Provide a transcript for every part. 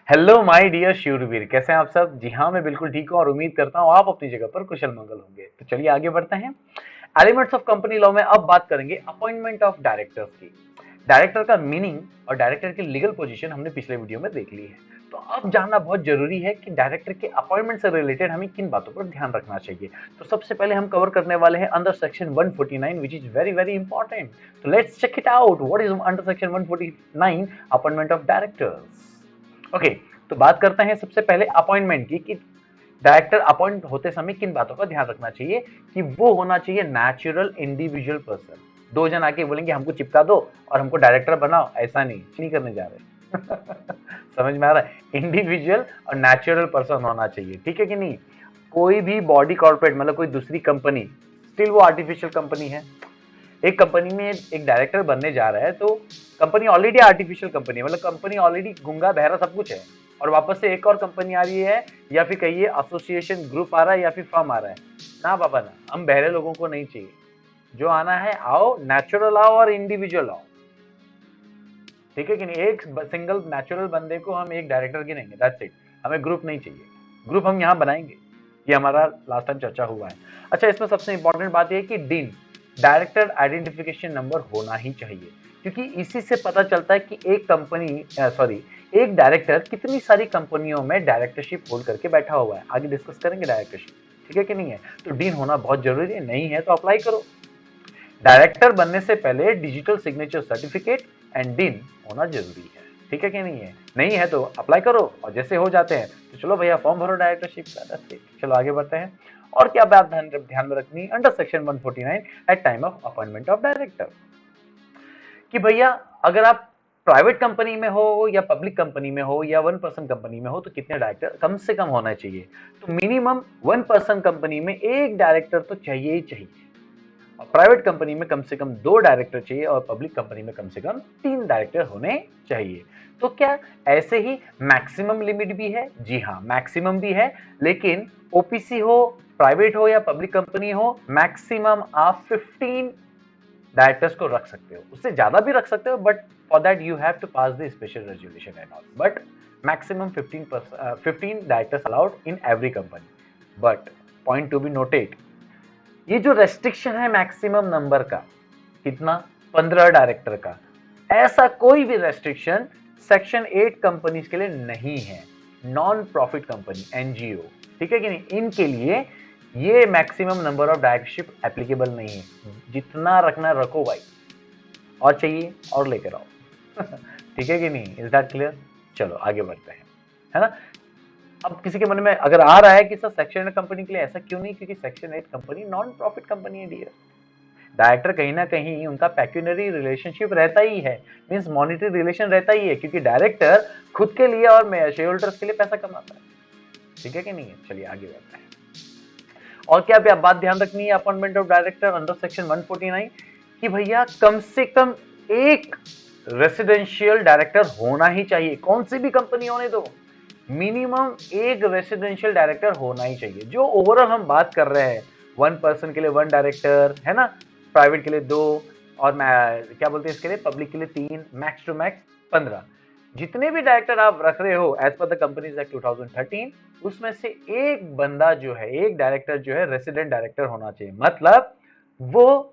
Hello my dear शूरवीर, कैसे हैं आप सब। जी हाँ, मैं बिल्कुल ठीक हूँ और उम्मीद करता हूँ आप अपनी जगह पर कुशल मंगल होंगे। तो चलिए आगे बढ़ते हैं। एलिमेंट्स ऑफ कंपनी लॉ में अब बात करेंगे अपॉइंटमेंट ऑफ डायरेक्टर्स की। डायरेक्टर का मीनिंग और डायरेक्टर की लीगल पोजीशन हमने पिछले वीडियो में देख ली है। तो अब जानना बहुत जरूरी है कि डायरेक्टर के अपॉइंटमेंट से रिलेटेड हमें किन बातों पर ध्यान रखना चाहिए। तो सबसे पहले हम कवर करने वाले हैं under section 149 which is very very important. तो let's check it out what is under section 149 appointment of directors. Okay, तो बात करते हैं सबसे पहले अपॉइंटमेंट की कि डायरेक्टर अपॉइंट होते समय किन बातों का ध्यान रखना चाहिए कि वो होना चाहिए नेचुरल इंडिविजुअल पर्सन। दो जन आके बोलेंगे हमको चिपका दो और हमको डायरेक्टर बनाओ, ऐसा नहीं करने जा रहे। समझ में आ रहा है। इंडिविजुअल और नेचुरल पर्सन होना चाहिए, ठीक है कि नहीं। कोई भी बॉडी कॉर्पोरेट मतलब कोई दूसरी कंपनी स्टिल वो आर्टिफिशियल कंपनी है। एक कंपनी में एक डायरेक्टर बनने जा रहा है तो कंपनी ऑलरेडी आर्टिफिशियल कंपनी है, मतलब कंपनी ऑलरेडी गूंगा बहरा सब कुछ है और वापस से एक और कंपनी आ रही है या फिर कहिए एसोसिएशन ग्रुप आ रहा है या फिर फर्म आ रहा है। ना बाबा ना, हम बहरे लोगों को नहीं चाहिए। जो आना है आओ, नेचुरल आओ और इंडिविजुअल आओ, ठीक है कि नहीं। एक सिंगल नेचुरल बंदे को हम एक डायरेक्टर गिनेंगे, दैट्स इट। हमें ग्रुप नहीं चाहिए। ग्रुप हम यहाँ बनाएंगे, ये हमारा लास्ट टाइम चर्चा हुआ है। अच्छा, इसमें सबसे इंपॉर्टेंट बात यह है कि डीन डायरेक्टर आइडेंटिफिकेशन नंबर होना ही चाहिए, क्योंकि इसी से पता चलता है कि एक कंपनी एक डायरेक्टर कितनी सारी कंपनियों में डायरेक्टरशिप होल्ड करके बैठा हुआ है। आगे डिस्कस करेंगे डायरेक्टरशिप, ठीक है कि नहीं है। तो डीन होना बहुत जरूरी है, नहीं है तो अप्लाई करो। डायरेक्टर बनने से पहले digital signature certificate and dean होना जरूरी है, ठीक है कि नहीं है। नहीं है तो अप्लाई करो और जैसे हो जाते हैं तो चलो भैया फॉर्म भरो डायरेक्टरशिप का। चलो आगे बढ़ते हैं। और क्या बात ध्यान में रखनी under section 149 at time of appointment of director कि भैया अगर आप प्राइवेट कंपनी में हो या पब्लिक कंपनी में हो या वन पर्सन कंपनी में हो तो कितने डायरेक्टर कम से कम होना चाहिए। तो मिनिमम वन पर्सन कंपनी में एक डायरेक्टर तो चाहिए ही चाहिए, और प्राइवेट कंपनी में कम से कम दो डायरेक्टर चाहिए और पब्लिक कंपनी में कम से कम तीन डायरेक्टर होने चाहिए। तो क्या ऐसे ही मैक्सिमम लिमिट भी है? जी हाँ, मैक्सिमम भी है, लेकिन ओपीसी हो, प्राइवेट हो या पब्लिक कंपनी हो, मैक्सिमम आप 15 डायरेक्टर्स को रख सकते हो। उससे ज्यादा भी रख सकते हो, but for that you have to pass the special resolution and all. But maximum 15 directors allowed in every company. But point to be noted, ये जो रेस्ट्रिक्शन है मैक्सिमम नंबर का, कितना, 15 डायरेक्टर का, ऐसा कोई भी रेस्ट्रिक्शन सेक्शन 8 कंपनीज के लिए नहीं है। नॉन प्रॉफिट कंपनी, एनजीओ, ठीक है कि नहीं, इनके लिए ये maximum number of directorship applicable नहीं है। जितना रखना रखो भाई, और चाहिए और लेकर आओ। ठीक है कि नहीं, इज दैट क्लियर। चलो आगे बढ़ते हैं, है ना। अब किसी के मन में अगर आ रहा है कि सर सेक्शन 8 कंपनी के लिए ऐसा क्यों नहीं, क्योंकि section 8 company non profit company है डियर। डायरेक्टर कहीं ना कहीं उनका पैक्यूनरी रिलेशनशिप रहता ही है, मींस मॉनिटरी रिलेशन रहता ही है, क्योंकि डायरेक्टर खुद के लिए और शेयर होल्डर्स के लिए पैसा कमाता है, ठीक है कि नहीं है। चलिए आगे बढ़ते हैं। और क्या भी आप बात ध्यान रखनी है appointment of director under section 149 कि भैया कम से कम एक रेसिडेंशियल डायरेक्टर होना ही चाहिए। कौन सी भी कंपनी होने दो, मिनिमम एक रेसिडेंशियल डायरेक्टर होना ही चाहिए। जो ओवरऑल हम बात कर रहे हैं, वन पर्सन के लिए वन डायरेक्टर है ना, प्राइवेट के लिए दो, और क्या बोलते हैं इसके लिए, पब्लिक के लिए तीन, मैक्स टू मैक्स 15। जितने भी डायरेक्टर आप रख रहे हो as per the companies act 2013, उसमें से एक बंदा जो है, एक डायरेक्टर जो है रेसिडेंट डायरेक्टर होना चाहिए। मतलब वो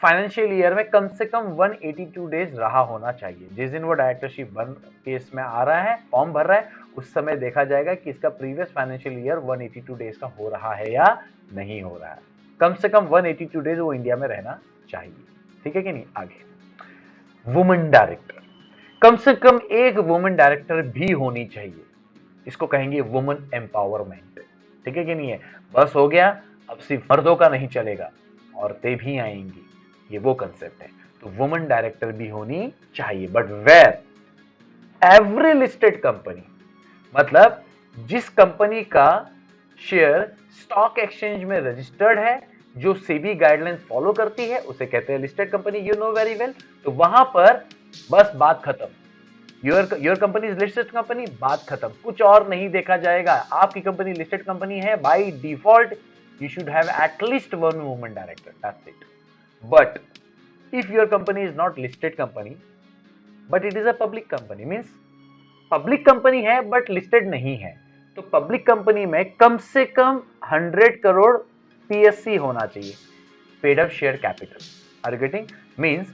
फाइनेंशियल ईयर में कम से कम 182 डेज रहा होना चाहिए। जिस दिन वो डायरेक्टरशिप बन केस में आ रहा है, फॉर्म भर रहा है, उस समय देखा जाएगा कि इसका प्रीवियस फाइनेंशियल ईयर 182 डेज का हो रहा है या नहीं हो रहा है। कम से कम 182 डेज वो इंडिया में रहना चाहिए, ठीक है कि नहीं। आगे वुमेन डायरेक्टर, कम से कम एक वुमेन डायरेक्टर भी होनी चाहिए। इसको कहेंगे वुमेन एम्पावरमेंट, ठीक है कि नहीं है। बस हो गया, अब सिर्फ मर्दों का नहीं चलेगा, औरतें भी आएंगी, ये वो कंसेप्ट है। तो वुमेन डायरेक्टर भी होनी चाहिए, but where every listed company, मतलब जिस कंपनी का शेयर स्टॉक एक्सचेंज में रजिस्टर्ड है, जो सेबी गाइडलाइंस फॉलो करती है, उसे कहते हैं listed company, you know very well. तो वहां पर बस बात खत्म, your company is listed company, बात खत्म, कुछ और नहीं देखा जाएगा। आपकी कंपनी लिस्टेड कंपनी है, bye default you should have at least one women director, that's it. But if your company is not listed company but it is a public company, means public company है but listed नहीं है, तो public company में कम से कम 100 crore PSC होना चाहिए, paid up share capital. Are you getting? Means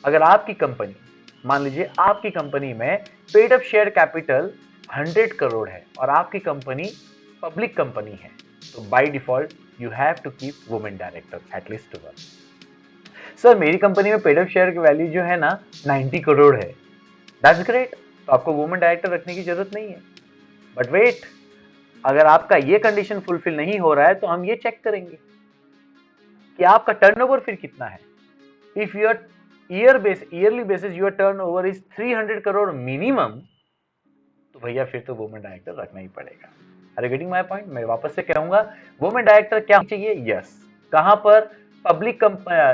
अगर आपकी कंपनी, मान लीजिए आपकी कंपनी में paid up share capital 100 crore है और आपकी कंपनी पब्लिक कंपनी है, तो by default you have to keep women director at least one. Sir मेरी कंपनी में पेड अप शेयर की वैल्यू जो है ना 90 करोड़ है, दैट्स ग्रेट, तो आपको वुमेन डायरेक्टर रखने की जरूरत नहीं है। बट वेट, अगर आपका ये कंडीशन फुलफिल नहीं हो रहा है तो हम ये चेक करेंगे कि आपका टर्नओवर फिर कितना है। If your yearly basis your turnover is 300 crore minimum, तो भैया फिर तो वुमेन डायरेक्टर रखना ही पड़ेगा। Are you getting my point? मैं वापस से कहूंगा, वुमेन डायरेक्टर क्या चाहिए? यस। कहां पर? पब्लिक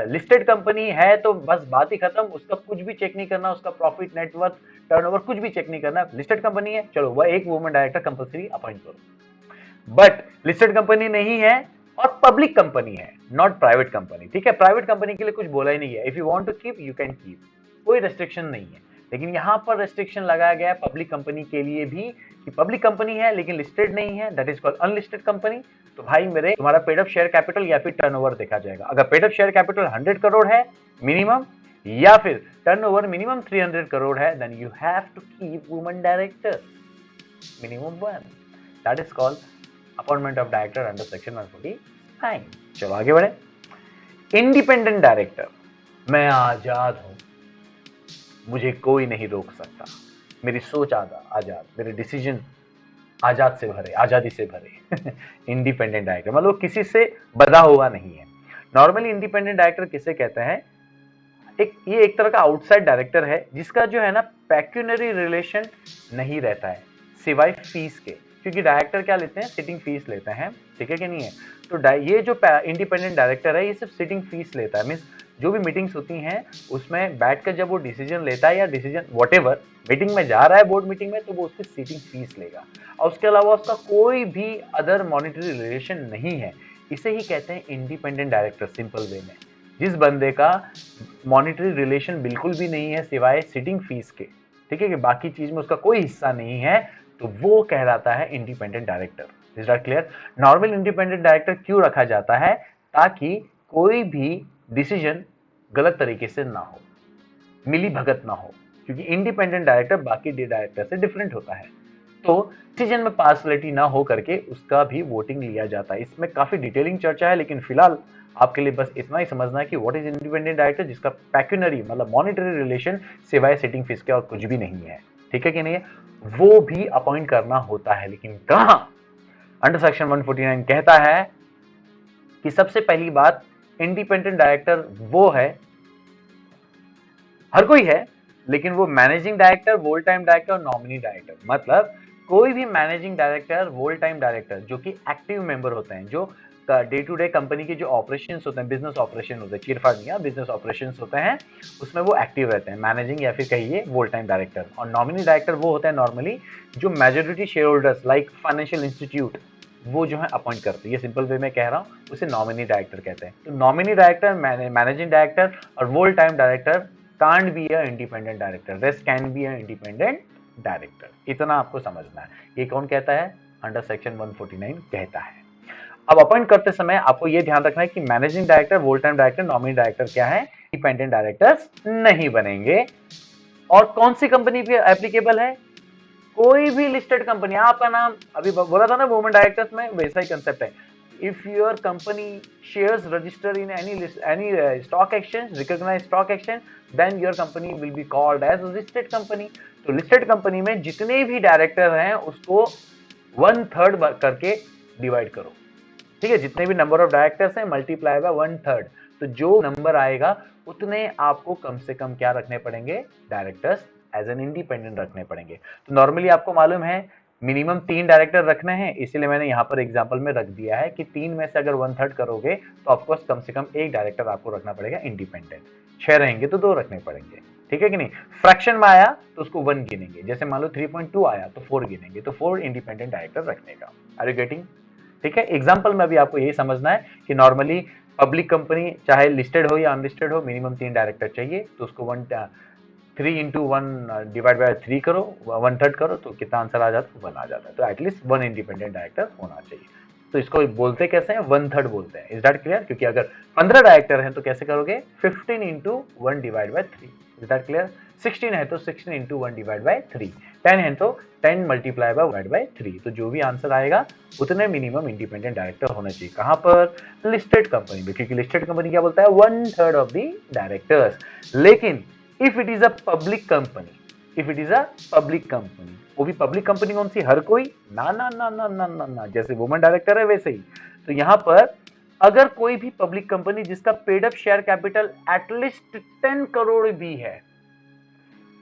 लिस्टेड कंपनी है तो बस बात ही खत्म, उसका कुछ भी चेक नहीं करना, उसका प्रॉफिट, नेटवर्थ, टर्नओवर कुछ भी चेक नहीं करना। लिस्टेड कंपनी है, चलो वह एक वुमेन डायरेक्टर कंपलसरी अपॉइंट करो। बट लिस्टेड कंपनी नहीं है और पब्लिक कंपनी है, नॉट प्राइवेट कंपनी, ठीक है? प्राइवेट कंपनी के लिए कुछ बोला ही नहीं है, if you want to keep you can keep, कोई रेस्ट्रिक्शन नहीं है। लेकिन यहां पर रेस्ट्रिक्शन लगाया गया है पब्लिक कंपनी के लिए भी कि पब्लिक कंपनी है लेकिन लिस्टेड नहीं है, that is called unlisted company. तो भाई मेरे, तुम्हारा पेड अप शेयर कैपिटल या फिर टर्नओवर देखा जाएगा। अगर paid up share capital 100 crore है मिनिमम या फिर टर्नओवर मिनिमम 300 करोड़ है, then you have to keep women director minimum 1, that is called appointment of director under section 149। चलो आगे बढ़े। इंडिपेंडेंट डायरेक्टर, मैं आजाद हूं, मुझे कोई नहीं रोक सकता, मेरी सोच आजाद, मेरे डिसीजन आजादी से भरे इंडिपेंडेंट डायरेक्टर मतलब किसी से बंधा हुआ नहीं है। नॉर्मली इंडिपेंडेंट डायरेक्टर किसे कहते हैं? ये एक तरह का आउटसाइड डायरेक्टर है जिसका जो है ना पेक्यूनरी रिलेशन नहीं रहता है सिवाय फीस के, क्योंकि डायरेक्टर क्या लेते हैं? सिटिंग फीस लेते हैं, ठीक है कि नहीं है? तो ये जो इंडिपेंडेंट डायरेक्टर है ये सिर्फ सिटिंग फीस लेता है, मीन्स जो भी मीटिंग्स होती हैं उसमें बैठकर जब वो डिसीजन लेता है या डिसीजन व्हाटएवर मीटिंग में जा रहा है, बोर्ड मीटिंग में, तो वो उसकी सीटिंग फीस लेगा और उसके अलावा उसका कोई भी अदर मॉनिटरी रिलेशन नहीं है। इसे ही कहते हैं इंडिपेंडेंट डायरेक्टर सिंपल वे में। जिस बंदे का मॉनिटरी रिलेशन बिल्कुल भी नहीं है सिवाय सिटिंग फीस के, ठीक है, कि बाकी चीज में उसका कोई हिस्सा नहीं है, तो वो कहलाता है independent director. Is that clear? Normal independent director क्यों रखा जाता है? ताकि कोई भी डिसीजन गलत तरीके से ना हो, मिली भगत ना हो, क्योंकि इंडिपेंडेंट डायरेक्टर बाकी डायरेक्टर से डिफरेंट होता है, तो डिसीजन में पार्शलिटी ना हो करके उसका भी वोटिंग लिया जाता है। इसमें काफी डिटेलिंग चर्चा है, लेकिन फिलहाल आपके लिए बस इतना ही समझना है कि व्हाट इज इंडिपेंडेंट डायरेक्टर, जिसका पैक्यूनरी मतलब मॉनिटरी रिलेशन सिवाय सिटिंग फीस के और कुछ भी नहीं है, ठीक है कि नहीं है? वो भी अपॉइंट करना होता है, लेकिन कहां? अंडर सेक्शन 149 कहता है कि सबसे पहली बात, इंडिपेंडेंट डायरेक्टर वो है, हर कोई है, लेकिन वो मैनेजिंग डायरेक्टर, वोल टाइम डायरेक्टर और नॉमिनी डायरेक्टर, मतलब कोई भी मैनेजिंग डायरेक्टर, वोल टाइम डायरेक्टर जो कि एक्टिव मेंबर होते हैं, जो डे टू डे कंपनी के जो ऑपरेशंस होते हैं, बिजनेस ऑपरेशन होते हैं, चीरफाड़ नहीं, बिजनेस ऑपरेशंस होते हैं, उसमें वो एक्टिव रहते हैं, मैनेजिंग या फिर कहिए वोल टाइम डायरेक्टर। और नॉमिनी डायरेक्टर वो होता है नॉर्मली जो majority share holders like financial institute वो जो है अपॉइंट करते हैं, ये सिंपल वे में कह रहा हूँ, उसे नॉमिनी डायरेक्टर कहते हैं। तो नॉमिनी डायरेक्टर, मैनेजिंग डायरेक्टर और whole time director can't be a independent director, rest can be a independent director. इतना आपको समझना है। ये कौन कहता है? अंडर सेक्शन 149 कहता है। अब अपॉइंट करते समय आपको यह ध्यान रखना है कि मैनेजिंग डायरेक्टर, वोल टाइम डायरेक्टर, नॉमिनी डायरेक्टर क्या है? इंडिपेंडेंट डायरेक्टर्स नहीं बनेंगे। और कौन सी कंपनी पे एप्लीकेबल है? कोई भी लिस्टेड कंपनी, आपका नाम अभी बोला था ना वुमेन डायरेक्टर्स में, वैसा ही कंसेप्ट है। If your company shares register in any stock exchange, recognised stock exchange, then your company will be called as listed company. तो लिस्टेड कंपनी में जितने भी डायरेक्टर हैं उसको 1/3 करके डिवाइड करो, ठीक है? जितने भी नंबर ऑफ डायरेक्टर्स हैं मल्टीप्लाई बाय 1/3, तो जो नंबर आएगा उतने आपको कम से कम क्या रखने पड़ेंगे? डायरेक्टर्स एज एन इंडिपेंडेंट रखने पड़ेंगे। तो नॉर्मली आपको मालूम है मिनिमम 3 डायरेक्टर रखने हैं, इसीलिए मैंने यहाँ पर एग्जांपल में रख दिया है कि 3 में से अगर 1/3 करोगे तो ऑफकोर्स कम से कम 1 डायरेक्टर आपको रखना पड़ेगा इंडिपेंडेंट। 6 रहेंगे तो 2 रखने पड़ेंगे, ठीक है कि नहीं? फ्रैक्शन में आया तो उसको 1 गिनेंगे, जैसे मान लो 3.2 आया तो 4 गिनेंगे, तो 4 इंडिपेंडेंट डायरेक्टर रखने का। Are you getting? ठीक है, एग्जाम्पल में भी आपको यही समझना है कि नॉर्मली पब्लिक कंपनी चाहे लिस्टेड हो या अनलिस्टेड हो, मिनिमम 3 डायरेक्टर चाहिए, तो उसको 3 इंटू वन डिवाइड बाय 3 करो, 1/3 करो तो कितना आंसर आ जाता है? 1 आ जाता है। तो एटलीस्ट 1 इंडिपेंडेंट डायरेक्टर होना चाहिए। तो इसको बोलते कैसे हैं? 1/3 बोलते हैं। Is that clear? क्योंकि अगर 15 डायरेक्टर हैं तो कैसे करोगे? 15 into 1 divide by 3। Is that clear? 16 है तो 16 इंटू 1 डिवाइड बाय 3। 10 है तो 10 मल्टीप्लाई बाय डिवाइड बाय 3। तो जो भी आंसर आएगा उतने मिनिमम इंडिपेंडेंट डायरेक्टर होने चाहिए। कहां पर? लिस्टेड कंपनी में, क्योंकि लिस्टेड कंपनी क्या बोलता है? 1/3 ऑफ द डायरेक्टर्स। लेकिन if it is a public company, if it is a public company, वो भी पब्लिक कंपनी कौन सी? हर कोई? ना ना ना ना ना ना ना, जैसे वुमन डायरेक्टर है वैसे ही। तो यहां पर अगर कोई भी पब्लिक कंपनी जिसका paid up share capital at least 10 crore भी है,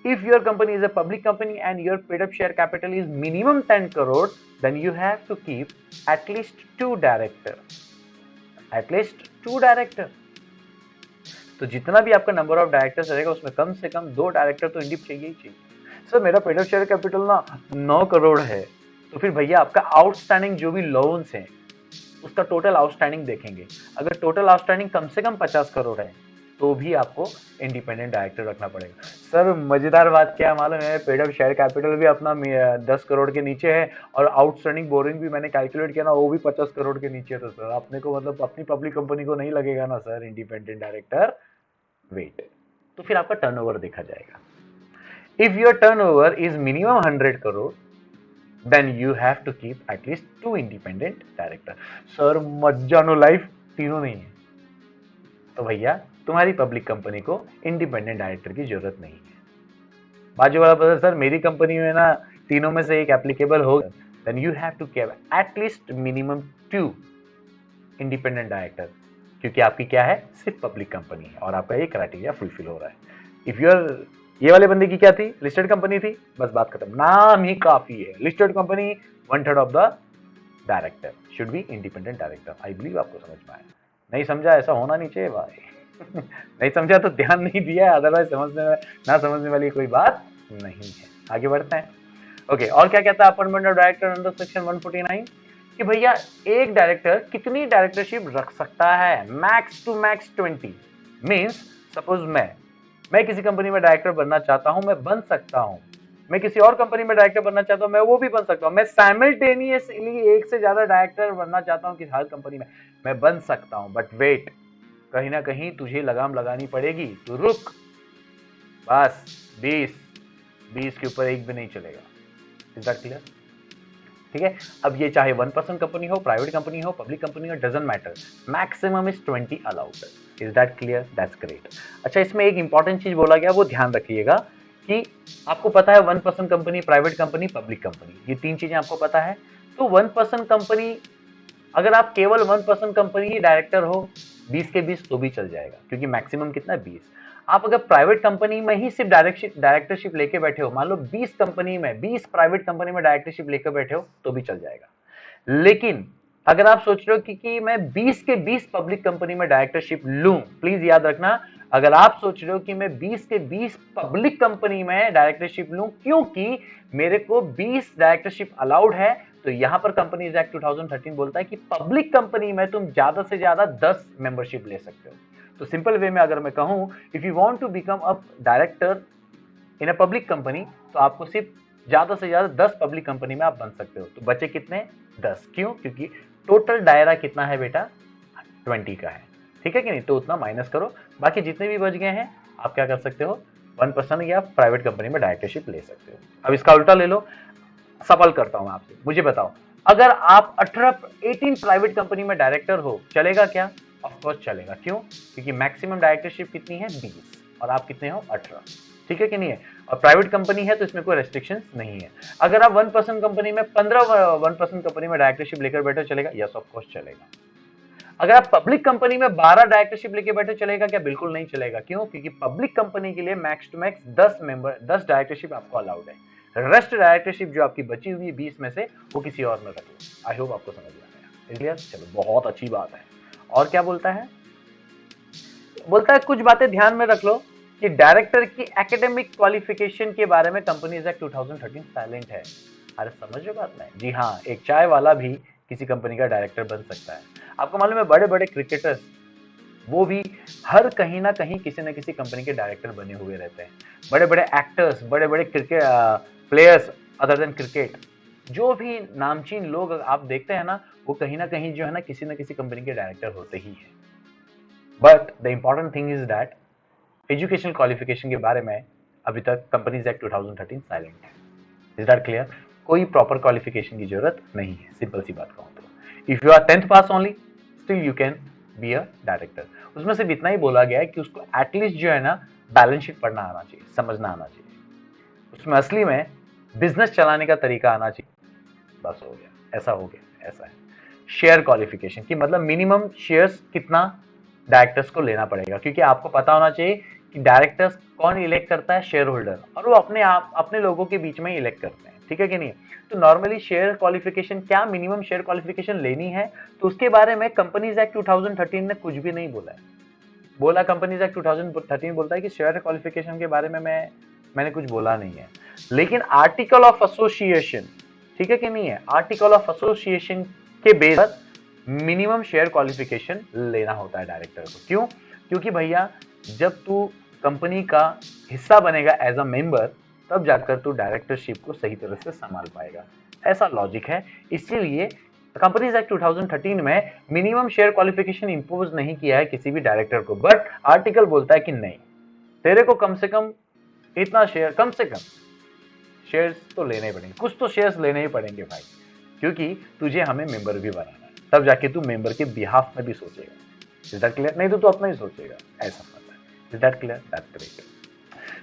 if your company is a public company and your paid up share capital is minimum 10 crore, then you have to keep at least 2 director, at least 2 director। तो जितना भी आपका number of directors रहेगा उसमें कम से कम 2 director तो इंडिप चाहिए ही चाहिए। सर मेरा पेड अप शेयर कैपिटल ना 9 करोड़ है, तो फिर भैया आपका आउटस्टैंडिंग जो भी लोन्स हैं उसका टोटल आउटस्टैंडिंग देखेंगे। अगर टोटल आउटस्टैंडिंग कम से कम 50 करोड़ है तो भी आपको इंडिपेंडेंट डायरेक्टर रखना पड़ेगा। सर मजेदार बात क्या मालूम है? पेड अप शेयर कैपिटल भी अपना 10 करोड़ के नीचे है और आउटस्टैंडिंग बोरिंग भी मैंने कैलकुलेट किया ना, वो भी 50 करोड़ के नीचे। तो सर अपने को मतलब अपनी पब्लिक कंपनी को नहीं लगेगा ना सर इंडिपेंडेंट डायरेक्टर वेट। तो फिर आपका टर्नओवर देखा जाएगा। If your turnover is minimum 100 crore then you have to keep at least 2 independent director। Sir मत जानो लाइफ तीनों नहीं है तो भैया तुम्हारी पब्लिक कंपनी को इंडिपेंडेंट डायरेक्टर की जरूरत नहीं है। बाजू वाला बोला सर मेरी कंपनी में ना तीनों में से एक एप्लीकेबल होगा, then you have to keep at least minimum 2 independent director, क्योंकि आपकी क्या है? सिर्फ पब्लिक कंपनी है और आपका ये क्राइटेरिया फुलफिल हो रहा है। इफ यूर ये वाले बंदे की क्या थी? लिस्टेड कंपनी थी, बस बात खत्म, नाम ही काफी है। Listed company 1/3 of the director should be independent director. I believe आपको समझ में आया। नहीं समझा? ऐसा होना नहीं चाहिए भाई। नहीं समझा तो ध्यान नहीं दिया है, अदरवाइज समझने में ना समझने वाली कोई बात नहीं है। आगे बढ़ते हैं। ओके, और क्या कहता है appointment of director under section 149 कि भैया एक डायरेक्टर कितनी डायरेक्टरशिप रख सकता है? Max to max 20। Means suppose मैं किसी कंपनी में डायरेक्टर बनना चाहता हूं, मैं बन सकता हूं। मैं किसी और कंपनी में डायरेक्टर बनना चाहता हूं, मैं वो भी बन सकता हूं। मैं साइमल्टेनियसली एक से ज्यादा डायरेक्टर बनना चाहता हूं कि हर कंपनी में मैं बन सकता हूं। बट वेट, कहीं ना कहीं तुझे लगाम लगानी पड़ेगी। तो रुक, बस 20 के ऊपर एक भी नहीं चलेगा। Is that clear? ठीक है। अब ये चाहे 1% कंपनी हो, प्राइवेट कंपनी हो, पब्लिक कंपनी हो, doesn't matter, maximum is 20 allowed. Is that clear? That's great. अच्छा, इसमें एक इंपॉर्टेंट चीज बोला गया, वो ध्यान रखिएगा कि आपको पता है 1% company, private company, public company, ये 3 चीजें आपको पता है। तो 1% कंपनी, अगर आप केवल 1% कंपनी ही डायरेक्टर हो 20 के 20 तो भी चल जाएगा, क्योंकि मैक्सिमम कितना है? 20। आप अगर प्राइवेट कंपनी में ही सिर्फ डायरेक्टरशिप लेके बैठे हो, मान लो 20 कंपनी में, 20 प्राइवेट कंपनी में डायरेक्टरशिप लेकर बैठे हो तो भी चल जाएगा। लेकिन अगर आप सोच रहे हो कि मैं 20 के 20 पब्लिक कंपनी में डायरेक्टरशिप लूं, प्लीज याद रखना, अगर आप सोच रहे हो कि मैं 20 के 20 पब्लिक कंपनी में डायरेक्टरशिप लूं क्योंकि मेरे को 20 डायरेक्टरशिप अलाउड है, तो यहां पर कंपनीज एक्ट 2013 बोलता है कि पब्लिक कंपनी में तुम ज्यादा से ज्यादा 10 मेंबरशिप ले सकते हो। तो सिंपल वे में अगर मैं कहूं, if you want to become a director in a public company, तो आपको सिर्फ ज्यादा से ज्यादा 10 पब्लिक कंपनी में आप बन सकते हो। तो बचे कितने? 10। क्यों? क्योंकि टोटल दायरा कितना है बेटा? 20 का है। ठीक है कि नहीं? तो उतना माइनस करो, बाकी जितने भी बच गए हैं आप क्या कर सकते हो? 1% या प्राइवेट कंपनी में डायरेक्टरशिप ले सकते हो। अब इसका उल्टा ले लो। सवाल करता हूं आपसे, मुझे बताओ, अगर आप 18 प्राइवेट कंपनी में डायरेक्टर हो, चलेगा क्या? ऑफ कोर्स चलेगा। क्यों? क्योंकि मैक्सिमम डायरेक्टरशिप कितनी है? 20 और आप कितने हो? 18। ठीक है कि नहीं है? और प्राइवेट कंपनी है तो इसमें कोई रेस्ट्रिक्शंस नहीं है। अगर आप 1% कंपनी में 15 1% कंपनी में डायरेक्टरशिप लेकर बैठे, चलेगा? यस ऑफ कोर्स चलेगा। अगर आप पब्लिक कंपनी में 12 डायरेक्टरशिप लेके बैठे, चलेगा क्या? बिल्कुल नहीं चलेगा। क्यों? क्योंकि पब्लिक कंपनी के लिए मैक्स टू मैक्स 10 डायरेक्टरशिप आपको अलाउड है। रेस्ट डायरेक्टरशिप जो आपकी बची हुई है 20 में से, वो किसी और में रख लो। आई होप आपको समझ में आया। क्लियर? चलो, बहुत अच्छी बात है। और क्या बोलता है? बोलता है कुछ बातें ध्यान में रख लो कि डायरेक्टर की एकेडमिक क्वालिफिकेशन के बारे में कंपनीज एक्ट 2013 साइलेंट है। अरे समझ रहे बात? नहीं जी हाँ, एक चाय वाला भी किसी कंपनी का डायरेक्टर बन सकता है। आपको मालूम है बड़े बड़े क्रिकेटर्स वो भी हर कहीं ना कहीं किसी न किसी कंपनी के डायरेक्टर बने हुए रहते हैं। बड़े बड़े एक्टर्स, बड़े बड़े cricket players other than cricket, जो भी नामचीन लोग आप देखते हैं ना, वो कहीं ना कहीं जो है ना किसी न किसी कंपनी के डायरेक्टर होते ही हैं। But the important thing is that educational qualification के बारे में अभी तक कंपनीज एक्ट 2013 साइलेंट है। Is that clear? कोई प्रॉपर क्वालिफिकेशन की जरूरत नहीं है, सिंपल सी बात कहूं तो। If you are 10th pass only, still you can be a director. उसमें सिर्फ इतना ही बोला गया है कि उसको एटलीस्ट जो है ना बैलेंस शीट पढ़ना आना चाहिए, समझना आना चाहिए, उसमें असली में बिजनेस चलाने का तरीका आना चाहिए। बस हो गया, ऐसा हो गया, ऐसा है। शेयर क्वालिफिकेशन की मतलब मिनिमम शेयर्स कितना डायरेक्टर्स को लेना पड़ेगा, क्योंकि आपको पता होना चाहिए कि डायरेक्टर्स कौन इलेक्ट करता है, शेयर होल्डर, और वो अपने आप अपने लोगों के बीच में ही इलेक्ट करते हैं, ठीक है कि नहीं? तो नॉर्मली शेयर क्वालिफिकेशन क्या, मिनिमम शेयर क्वालिफिकेशन लेनी है, तो उसके बारे में कंपनीज एक्ट 2013 ने कुछ भी नहीं बोला है। बोला कंपनीज एक्ट 2013 बोलता है कि शेयर क्वालिफिकेशन के बारे में मैंने कुछ बोला नहीं है, लेकिन आर्टिकल ऑफ एसोसिएशन, ठीक है कि नहीं है, आर्टिकल ऑफ एसोसिएशन के बेस पर मिनिमम शेयर क्वालिफिकेशन लेना होता है डायरेक्टर को। क्यों? क्योंकि भैया जब तू कंपनी का हिस्सा बनेगा एज अ मेंबर, तब जाकर तू डायरेक्टरशिप को सही तरह से संभाल पाएगा, ऐसा लॉजिक है। इसीलिए कंपनीज एक्ट 2013 में मिनिमम शेयर क्वालिफिकेशन इंपोज नहीं किया है किसी भी डायरेक्टर को, बट आर्टिकल बोलता है कि नहीं, तेरे को कम से कम इतना शेयर, कम से कम शेयर्स तो लेने ही पड़ेंगे, कुछ तो शेयर्स लेने ही पड़ेंगे भाई, क्योंकि तुझे हमें मेंबर भी बनाना है, तब जाके तू मेंबर के बिहाफ में भी सोचेगा। Is that clear? नहीं तो तू अपना ही सोचेगा, ऐसा पता है। Is that clear? That's great.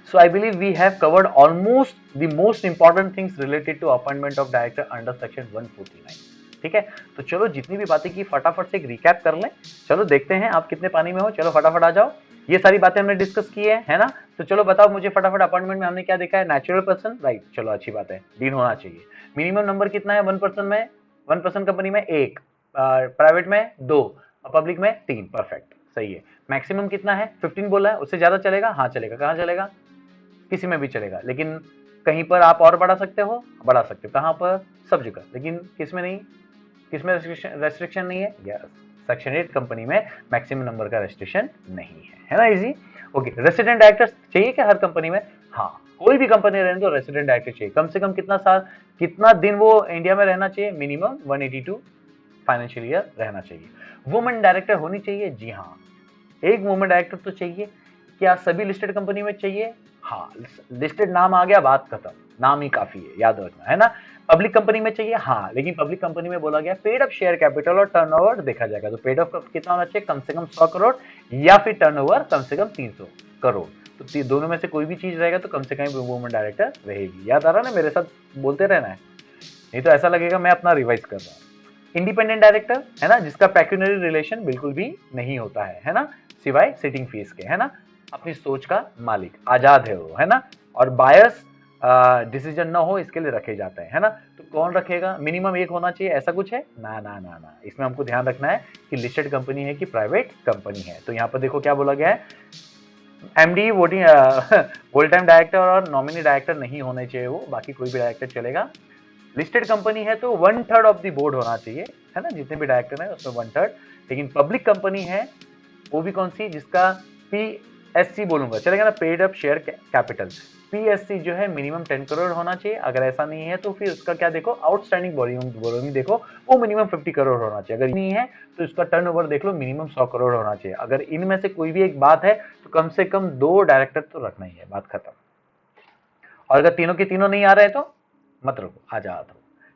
So I believe we have covered almost the most important things related to appointment of director under section 149. ठीक है, तो चलो जितनी भी बातें की फटाफट से एक रिकैप कर लें। चलो देखते हैं आप कितने पानी में हो, चलो फटाफट आ जाओ। ये सारी बातें हमने डिस्कस की है ना? तो चलो बताओ मुझे फटाफट, अपॉइंटमेंट में हमने क्या देखा है? नेचुरल पर्सन, राइट, चलो अच्छी बात है, डीन होना चाहिए। मिनिमम नंबर कितना है 1% में? 1% कंपनी में 1, प्राइवेट में 2, पब्लिक में 3, परफेक्ट, सही है। मैक्सिमम कितना है? 15 बोला है, उससे ज्यादा चलेगा? हाँ चलेगा। कहाँ चलेगा? किसी में भी चलेगा, लेकिन कहीं पर आप और बढ़ा सकते हो, बढ़ा सकते हो, कहां पर? सब जगह, लेकिन किस में नहीं, किस में रेस्ट्रिक्शन नहीं है? यस, सेक्शन 8 कंपनी में मैक्सिमम नंबर का रेस्ट्रिक्शन नहीं है ना? इजी। ओके, रेसिडेंट डायरेक्टर चाहिए क्या हर कंपनी में? हाँ, कोई भी कंपनी रहने तो रेसिडेंट डायरेक्टर चाहिए। कम से कम कितना साल, कितना दिन वो इंडिया में रहना चाहिए? मिनिमम 182 फाइनेंशियल ईयर रहना चाहिए। वुमेन डायरेक्टर होनी चाहिए? जी हाँ, एक वुमेन डायरेक्टर तो चाहिए। क्या सभी लिस्टेड कंपनी में चाहिए? हाँ, लिस्टेड नाम आ गया, बात खत्म, नाम ही काफी है, याद रखना है ना। पब्लिक कंपनी में चाहिए? हाँ, लेकिन पब्लिक कंपनी में बोला गया पेड अप शेयर कैपिटल और टर्नओवर देखा जाएगा, तो पेड अप कितना होना चाहिए? कम से कम 100 करोड़ या फिर टर्नओवर कम से कम 300 करोड़। तो दोनों में से कोई भी चीज रहेगा तो कम से कम वुमेन डायरेक्टर रहेगी। याद आ रहा है ना? मेरे साथ बोलते रहना है, नहीं तो ऐसा लगेगा मैं अपना रिवाइज कर रहा हूँ। इंडिपेंडेंट डायरेक्टर है ना, जिसका पैक्यूनरी रिलेशन बिल्कुल भी नहीं होता है ना, सिवाय सिटिंग फीस के, है ना, अपनी सोच का मालिक, आजाद है वो, है ना, और बायस डिसीजन ना हो इसके लिए रखे जाते हैं, है ना। तो कौन रखेगा? मिनिमम 1 होना चाहिए, ऐसा कुछ है? ना ना ना ना, इसमें हमको ध्यान रखना है कि लिस्टेड कंपनी है कि प्राइवेट कंपनी है। तो यहाँ पर देखो क्या बोला गया है, MD voting full time director और नॉमिनी डायरेक्टर नहीं होने चाहिए वो, बाकी कोई भी डायरेक्टर चलेगा। लिस्टेड कंपनी है तो 1/3 ऑफ द बोर्ड होना चाहिए, है ना, जितने भी डायरेक्टर है उसमें 1/3। लेकिन पब्लिक कंपनी है वो भी कौन सी? जिसका पीएससी बोलूंगा चलेगा ना, paid up share capital. PSC जो है मिनिमम 10 करोड़ होना चाहिए। अगर ऐसा नहीं है तो फिर उसका क्या देखो, आउटस्टैंडिंग बोरोइंग देखो, वो मिनिमम 50 करोड़ होना चाहिए। अगर नहीं है तो इसका टर्नओवर देख लो, मिनिमम 100 करोड़ होना चाहिए। अगर इनमें से कोई भी एक बात है तो कम से कम 2 डायरेक्टर तो रखना ही है, बात खत्म। और अगर तीनों के तीनों नहीं आ रहे तो मत रखो, आजाद हो।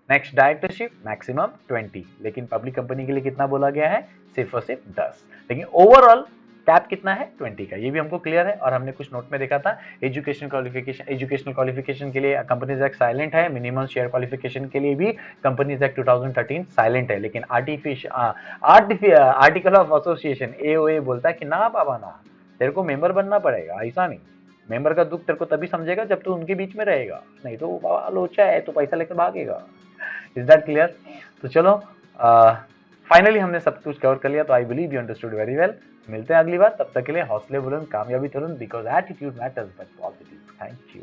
नेक्स्ट, डायरेक्टरशिप मैक्सिमम 20, लेकिन पब्लिक कंपनी के लिए कितना बोला गया है? सिर्फ और सिर्फ 10, लेकिन ओवरऑल कैप कितना है? 20 का। ये भी हमको क्लियर है, और हमने कुछ नोट में देखा था एजुकेशनल क्वालिफिकेशन के लिए कंपनीज एक्ट साइलेंट है, मिनिमम शेयर क्वालिफिकेशन के लिए भी कंपनीज एक्ट 2013 साइलेंट है, लेकिन आर्टिकल ऑफ एसोसिएशन एओए बोलता है कि ना बाबा ना, तेरे को मेंबर बनना पड़ेगा। ऐसा नहीं, मेंबर का दुख तेरे को तभी समझेगा जब तू उनके बीच में रहेगा, नहीं तो बाबा लोचा है तो पैसा लेकर भागेगा। Is that clear? तो चलो फाइनली हमने सब कुछ कवर कर लिया, तो I believe you understood very well. मिलते हैं अगली बार, तब तक के लिए हौसले बुलंद, कामयाबी तुरंत, because attitude matters but positive. Thank you.